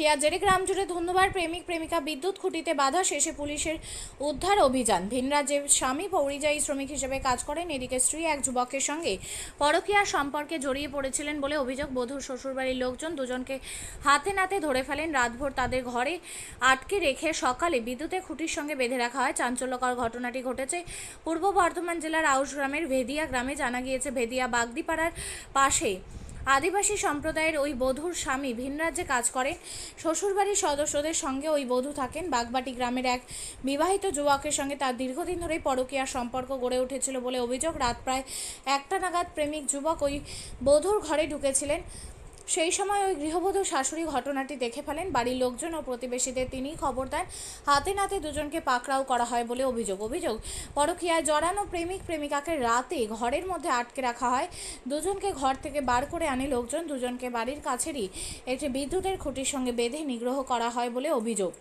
পরকীয়ার জেরে গ্রাম জুড়ে ধন্যবাদ প্রেমিক প্রেমিকা বিদ্যুৎ খুঁটিতে বাধা, শেষে পুলিশের উদ্ধার অভিযান। ভিনরাজ্যে স্বামী পরিযায়ী শ্রমিক হিসেবে কাজ করেন, এদিকে স্ত্রী এক যুবকের সঙ্গে পরকীয়ার সম্পর্কে জড়িয়ে পড়েছিলেন বলে অভিযোগ। বধূর শ্বশুরবাড়ির লোকজন দুজনকে হাতে নাতে ধরে ফেলেন। রাতভর তাদের ঘরে আটকে রেখে সকালে বিদ্যুতের খুঁটির সঙ্গে বেঁধে রাখা হয়। চাঞ্চল্যকর ঘটনাটি ঘটেছে পূর্ব বর্ধমান জেলার আউশ গ্রামের ভেদিয়া গ্রামে। জানা গিয়েছে, ভেদিয়া বাগদিপাড়ার পাশে আদিবাসী সম্প্রদায়ের ওই বধূর স্বামী ভিন রাজ্যে কাজ করেন। শ্বশুরবাড়ির সদস্যদের সঙ্গে ওই বধূ থাকেন। বাগবাটি গ্রামের এক বিবাহিত যুবকের সঙ্গে তার দীর্ঘদিন ধরেই পরকীয়ার সম্পর্ক গড়ে উঠেছিল বলে অভিযোগ। রাত প্রায় 1টা নাগাদ প্রেমিক যুবক ওই বধূর ঘরে ঢুকেছিলেন। সেই সময় ওই গৃহবধূ শাশুড়ি ঘটনাটি দেখে ফেলেন। বাড়ির লোকজন ও প্রতিবেশীদের তিনিই খবর দেন। হাতে নাতে দুজনকে পাকড়াও করা হয় বলে অভিযোগ। পরকীয়ায় জড়ানো প্রেমিক প্রেমিকাকে রাতে ঘরের মধ্যে আটকে রাখা হয়। দুজনকে ঘর থেকে বার করে আনে লোকজন। দুজনকে বাড়ির কাছেরই একটি বিদ্যুতের খুঁটির সঙ্গে বেঁধে নিগ্রহ করা হয় বলে অভিযোগ।